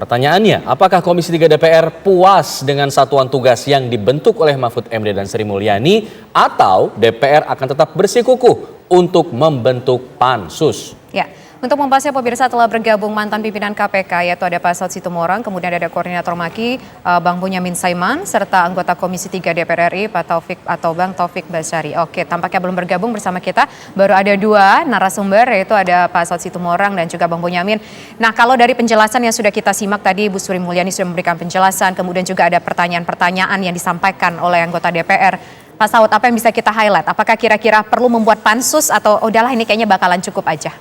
Pertanyaannya, apakah Komisi 3 DPR puas dengan satuan tugas yang dibentuk oleh Mahfud MD dan Sri Mulyani atau DPR akan tetap bersikukuh untuk membentuk pansus? Ya, untuk membahasnya pemirsa telah bergabung mantan pimpinan KPK yaitu ada Pak Saud Situmorang, kemudian ada Koordinator Maki Bang Bonyamin Saiman serta anggota Komisi 3 DPR RI Pak Taufik atau Bang Taufik Basari. Oke, tampaknya belum bergabung bersama kita. Baru ada dua narasumber yaitu ada Pak Saud Situmorang dan juga Bang Bonyamin. Nah, kalau dari penjelasan yang sudah kita simak tadi Bu Sri Mulyani sudah memberikan penjelasan, kemudian juga ada pertanyaan-pertanyaan yang disampaikan oleh anggota DPR. Pak Saud, apa yang bisa kita highlight? Apakah kira-kira perlu membuat pansus atau udahlah ini kayaknya bakalan cukup aja?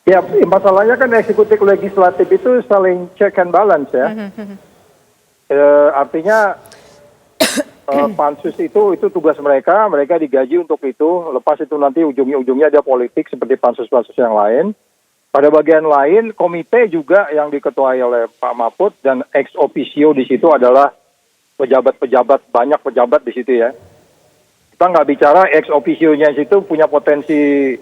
Ya, masalahnya kan eksekutif legislatif itu saling check and balance ya. Artinya pansus itu tugas mereka digaji untuk itu. Lepas itu nanti ujungnya ada politik seperti pansus-pansus yang lain. Pada bagian lain, komite juga yang diketuai oleh Pak Mahfud dan ex officio di situ adalah pejabat-pejabat, banyak pejabat di situ ya. Kita nggak bicara ex officio-nya situ punya potensi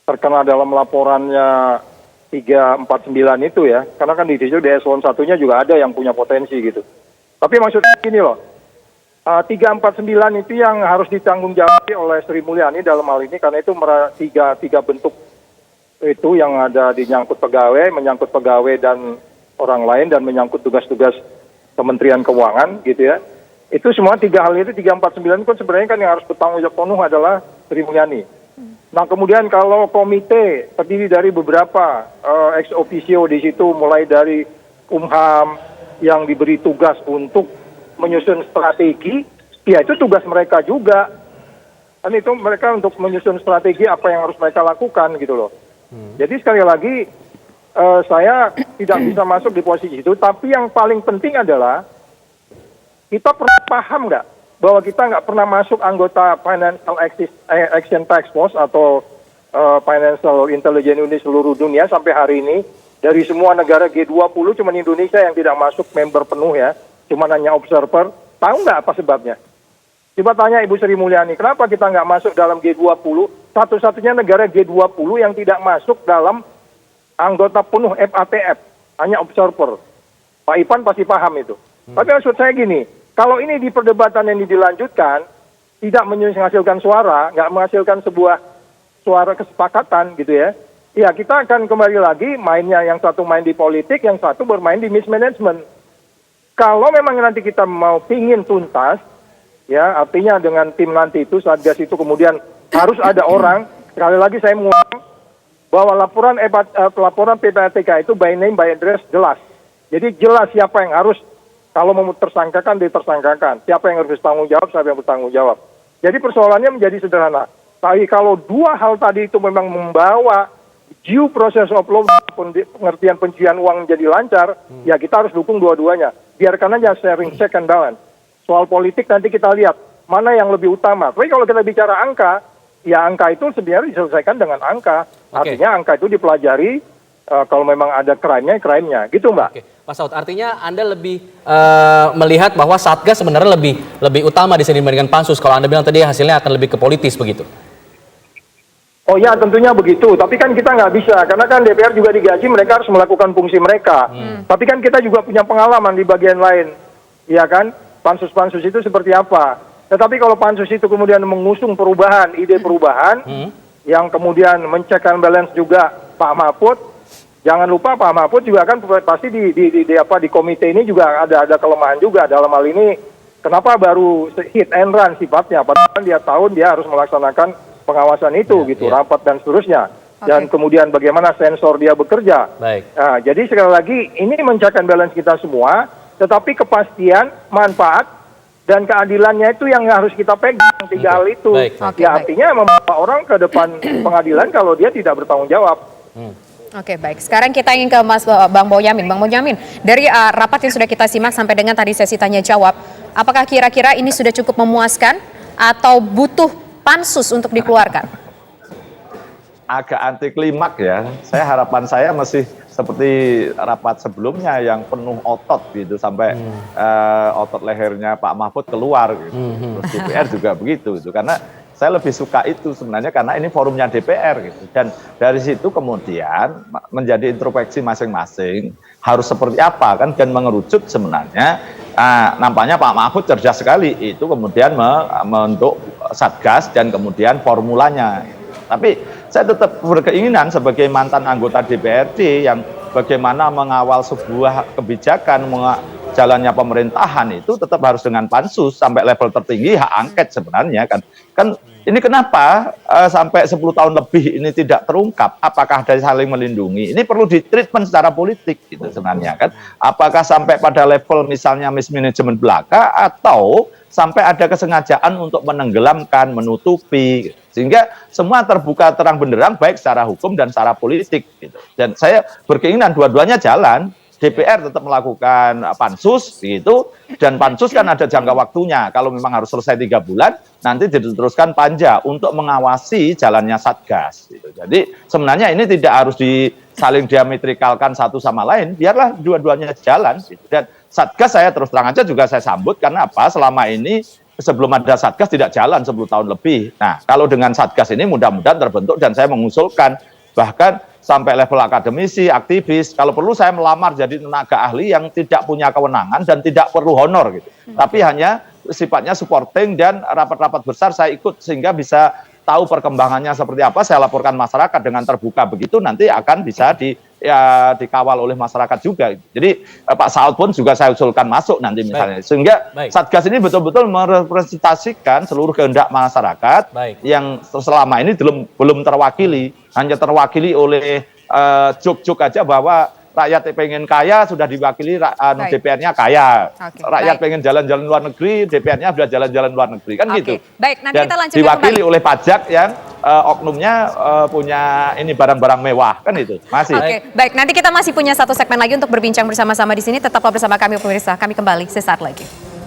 terkena dalam laporannya 349 itu ya. Karena kan di situ di eselon satunya juga ada yang punya potensi gitu. Tapi maksudnya gini loh, 349 itu yang harus ditanggungjawab oleh Sri Mulyani dalam hal ini karena itu tiga bentuk itu yang ada menyangkut pegawai dan orang lain dan menyangkut tugas-tugas Kementerian Keuangan gitu ya. Itu semua tiga hal itu 349 kan sebenarnya kan yang harus bertanggung jawab penuh adalah Sri Mulyani. Nah kemudian kalau komite terdiri dari beberapa ex officio di situ mulai dari Kumham yang diberi tugas untuk menyusun strategi, ya itu tugas mereka juga. Kan itu mereka untuk menyusun strategi apa yang harus mereka lakukan gitu loh. Jadi sekali lagi saya tidak bisa masuk di posisi itu, tapi yang paling penting adalah kita pernah paham nggak bahwa kita nggak pernah masuk anggota Financial Action Task Force atau Financial Intelligence Unit seluruh dunia sampai hari ini. Dari semua negara G20 cuma Indonesia yang tidak masuk member penuh ya, cuma hanya observer. Tahu nggak apa sebabnya? Coba tanya Ibu Sri Mulyani, kenapa kita nggak masuk dalam G20? Satu-satunya negara G20 yang tidak masuk dalam anggota penuh FATF, hanya observer. Pak Ivan pasti paham itu. Tapi maksud saya gini, kalau ini di perdebatan yang dilanjutkan, tidak menghasilkan suara, nggak menghasilkan sebuah suara kesepakatan gitu ya, ya kita akan kembali lagi mainnya yang satu main di politik, yang satu bermain di mismanagement. Kalau memang nanti kita mau pingin tuntas, ya artinya dengan tim nanti itu, Satgas itu kemudian harus ada orang, sekali lagi saya mengulang, bahwa laporan PPATK itu by name, by address jelas. Jadi jelas siapa yang harus, kalau mau tersangkakan, ditersangkakan. Siapa yang harus bertanggung jawab, siapa yang bertanggung jawab. Jadi persoalannya menjadi sederhana. Tapi kalau dua hal tadi itu memang membawa due process of law, pengertian pencucian uang menjadi lancar, ya kita harus dukung dua-duanya. Biarkan aja sharing check and balance. Soal politik nanti kita lihat mana yang lebih utama. Tapi kalau kita bicara angka, ya angka itu sebenarnya diselesaikan dengan angka. Artinya angka itu dipelajari, kalau memang ada crime-nya, gitu Mbak. Oke. Pak Saud, artinya Anda lebih melihat bahwa Satgas sebenarnya lebih utama di sini dibandingkan pansus. Kalau Anda bilang tadi hasilnya akan lebih ke politis begitu. Oh ya tentunya begitu, tapi kan kita nggak bisa, karena kan DPR juga digaji, mereka harus melakukan fungsi mereka. Tapi kan kita juga punya pengalaman di bagian lain, ya kan, pansus-pansus itu seperti apa. Tetapi kalau pansus itu kemudian mengusung perubahan, ide perubahan, yang kemudian mencek and balance juga Pak Mahfud, jangan lupa Pak Mahfud juga kan pasti di komite ini juga ada kelemahan juga dalam hal ini. Kenapa baru hit and run sifatnya? Padahal dia tahun dia harus melaksanakan pengawasan itu rapat dan seterusnya. Dan kemudian bagaimana sensor dia bekerja. Nah, jadi sekali lagi ini mencek and balance kita semua, tetapi kepastian, manfaat dan keadilannya itu yang harus kita pegang, tiga hal itu. Artinya membawa orang ke depan pengadilan kalau dia tidak bertanggung jawab. Oke, baik. Sekarang kita ingin ke Bang Bonyamin. Bang Bonyamin, dari rapat yang sudah kita simak sampai dengan tadi sesi tanya jawab, apakah kira-kira ini sudah cukup memuaskan atau butuh pansus untuk dikeluarkan? Agak anti klimak ya. Harapan saya masih seperti rapat sebelumnya yang penuh otot gitu sampai otot lehernya Pak Mahfud keluar gitu. Terus DPR juga begitu gitu. Karena Saya lebih suka itu sebenarnya karena ini forumnya DPR gitu. Dan dari situ kemudian menjadi introspeksi masing-masing harus seperti apa kan, dan mengerucut sebenarnya nampaknya Pak Mahfud cerdas sekali itu kemudian membentuk Satgas dan kemudian formulanya. Tapi saya tetap berkeinginan sebagai mantan anggota DPRD yang bagaimana mengawal sebuah kebijakan jalannya pemerintahan itu tetap harus dengan pansus sampai level tertinggi hak angket sebenarnya kan ini kenapa sampai 10 tahun lebih ini tidak terungkap, apakah ada saling melindungi, ini perlu ditreatment secara politik gitu sebenarnya kan, apakah sampai pada level misalnya mismanagement belaka atau sampai ada kesengajaan untuk menenggelamkan, menutupi, sehingga semua terbuka terang benderang baik secara hukum dan secara politik gitu. Dan saya berkeinginan dua-duanya jalan. DPR tetap melakukan pansus gitu, dan pansus kan ada jangka waktunya, kalau memang harus selesai 3 bulan nanti diteruskan panja untuk mengawasi jalannya Satgas gitu. Jadi sebenarnya ini tidak harus saling diametrikalkan satu sama lain, biarlah dua-duanya jalan gitu. Dan Satgas saya terus terang aja juga saya sambut karena apa, selama ini sebelum ada Satgas tidak jalan 10 tahun lebih. Nah kalau dengan Satgas ini mudah-mudahan terbentuk, dan saya mengusulkan bahkan sampai level akademisi, aktivis, kalau perlu saya melamar jadi tenaga ahli yang tidak punya kewenangan dan tidak perlu honor gitu. Tapi hanya sifatnya supporting, dan rapat-rapat besar saya ikut sehingga bisa tahu perkembangannya seperti apa, saya laporkan masyarakat dengan terbuka, begitu nanti akan bisa dikawal oleh masyarakat juga. Jadi Pak Saud pun juga saya usulkan masuk nanti misalnya. Sehingga Satgas ini betul-betul merepresentasikan seluruh kehendak masyarakat yang selama ini belum terwakili. Hanya terwakili oleh juk-juk aja bahwa rakyat pengen kaya sudah diwakili DPR-nya kaya. Rakyat pengen jalan-jalan luar negeri, DPR-nya sudah jalan-jalan luar negeri. Kan gitu. Baik, nanti dan kita lanjutkan diwakili oleh pajak yang oknumnya punya ini barang-barang mewah. Kan itu. Masih. Baik, nanti kita masih punya satu segmen lagi untuk berbincang bersama-sama di sini. Tetaplah bersama kami pemirsa. Kami kembali sesaat lagi.